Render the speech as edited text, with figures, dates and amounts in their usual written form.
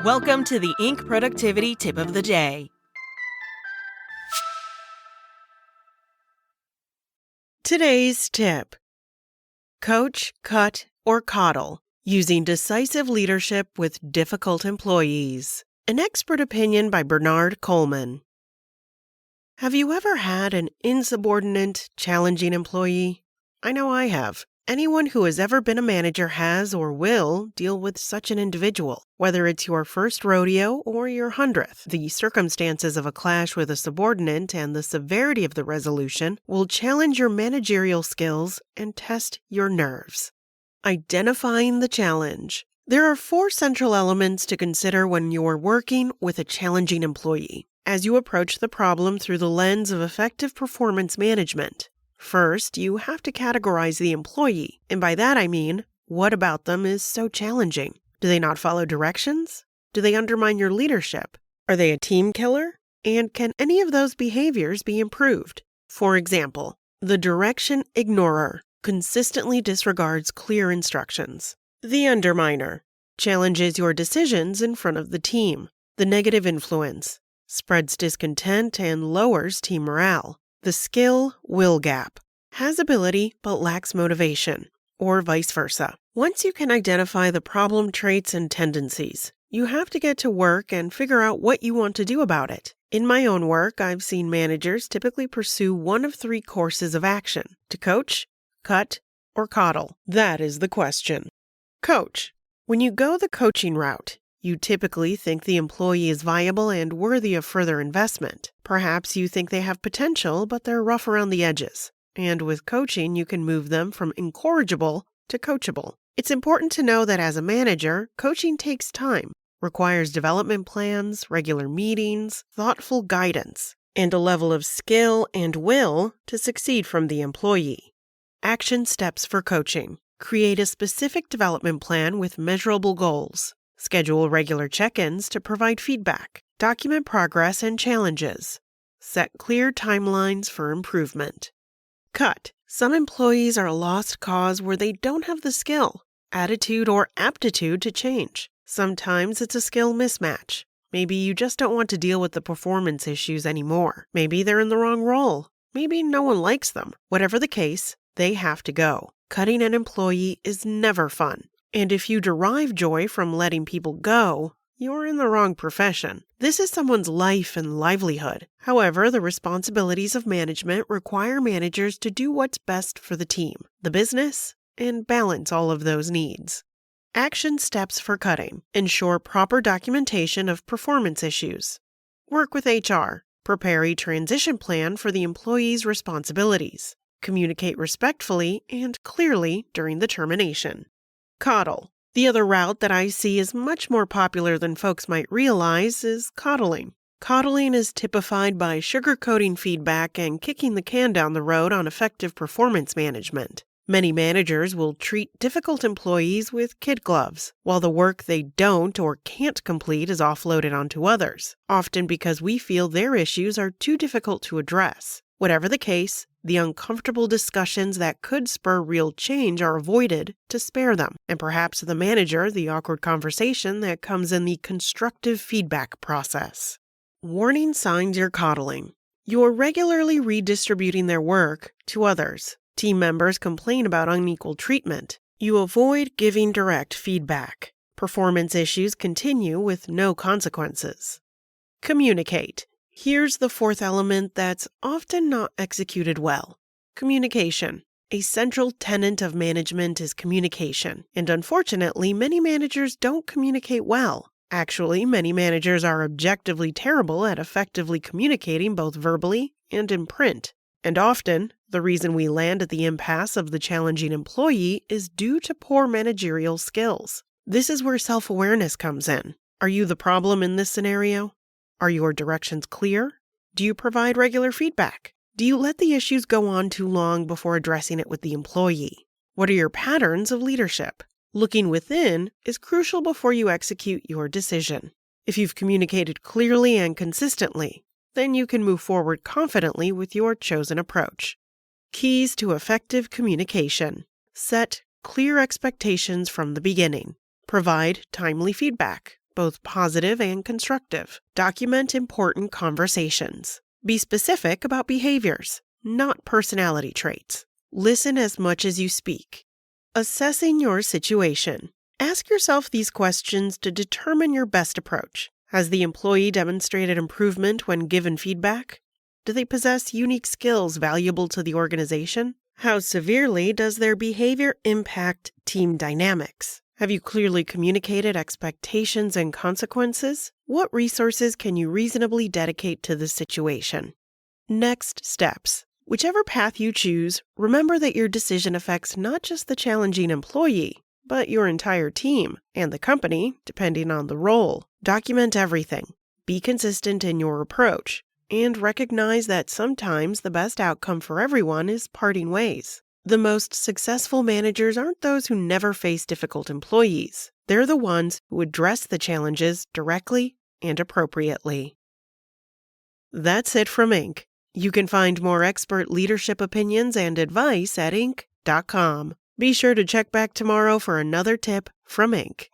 Welcome to the Inc. Productivity Tip of the Day. Today's tip: coach, cut, or coddle, using decisive leadership with difficult employees. An expert opinion by Bernard Coleman. Have you ever had an insubordinate, challenging employee? I know I have. Anyone who has ever been a manager has or will deal with such an individual. Whether it's your first rodeo or your 100th, the circumstances of a clash with a subordinate and the severity of the resolution will challenge your managerial skills and test your nerves. Identifying the challenge. There are 4 central elements to consider when you're working with a challenging employee, as you approach the problem through the lens of effective performance management. First, you have to categorize the employee, and by that I mean, what about them is so challenging? Do they not follow directions? Do they undermine your leadership? Are they a team killer? And can any of those behaviors be improved? For example, the direction ignorer consistently disregards clear instructions. The underminer challenges your decisions in front of the team. The negative influence spreads discontent and lowers team morale. The skill-will gap has ability but lacks motivation, or vice versa. Once you can identify the problem traits and tendencies, you have to get to work and figure out what you want to do about it. In my own work, I've seen managers typically pursue one of 3 courses of action: to coach, cut, or coddle. That is the question. Coach. When you go the coaching route, you typically think the employee is viable and worthy of further investment. Perhaps you think they have potential, but they're rough around the edges. And with coaching, you can move them from incorrigible to coachable. It's important to know that as a manager, coaching takes time, requires development plans, regular meetings, thoughtful guidance, and a level of skill and will to succeed from the employee. Action steps for coaching. Create a specific development plan with measurable goals. Schedule regular check-ins to provide feedback. Document progress and challenges. Set clear timelines for improvement. Cut. Some employees are a lost cause where they don't have the skill, attitude, or aptitude to change. Sometimes it's a skill mismatch. Maybe you just don't want to deal with the performance issues anymore. Maybe they're in the wrong role. Maybe no one likes them. Whatever the case, they have to go. Cutting an employee is never fun. And if you derive joy from letting people go, you're in the wrong profession. This is someone's life and livelihood. However, the responsibilities of management require managers to do what's best for the team, the business, and balance all of those needs. Action steps for cutting. Ensure proper documentation of performance issues. Work with HR. Prepare a transition plan for the employee's responsibilities. Communicate respectfully and clearly during the termination. Coddle. The other route that I see is much more popular than folks might realize is coddling. Coddling is typified by sugarcoating feedback and kicking the can down the road on effective performance management. Many managers will treat difficult employees with kid gloves, while the work they don't or can't complete is offloaded onto others, often because we feel their issues are too difficult to address. Whatever the case, the uncomfortable discussions that could spur real change are avoided to spare them, and perhaps the manager the awkward conversation that comes in the constructive feedback process. Warning signs you're coddling. You're regularly redistributing their work to others. Team members complain about unequal treatment. You avoid giving direct feedback. Performance issues continue with no consequences. Communicate. Here's the 4th element that's often not executed well. Communication. A central tenet of management is communication, and unfortunately, many managers don't communicate well. Actually, many managers are objectively terrible at effectively communicating both verbally and in print. And often, the reason we land at the impasse of the challenging employee is due to poor managerial skills. This is where self-awareness comes in. Are you the problem in this scenario? Are your directions clear? Do you provide regular feedback? Do you let the issues go on too long before addressing it with the employee? What are your patterns of leadership? Looking within is crucial before you execute your decision. If you've communicated clearly and consistently, then you can move forward confidently with your chosen approach. Keys to effective communication. Set clear expectations from the beginning. Provide timely feedback, both positive and constructive. Document important conversations. Be specific about behaviors, not personality traits. Listen as much as you speak. Assessing your situation. Ask yourself these questions to determine your best approach. Has the employee demonstrated improvement when given feedback? Do they possess unique skills valuable to the organization? How severely does their behavior impact team dynamics? Have you clearly communicated expectations and consequences? What resources can you reasonably dedicate to the situation? Next steps. Whichever path you choose, remember that your decision affects not just the challenging employee, but your entire team and the company, depending on the role. Document everything. Be consistent in your approach, and recognize that sometimes the best outcome for everyone is parting ways. The most successful managers aren't those who never face difficult employees. They're the ones who address the challenges directly and appropriately. That's it from Inc. You can find more expert leadership opinions and advice at Inc.com. Be sure to check back tomorrow for another tip from Inc.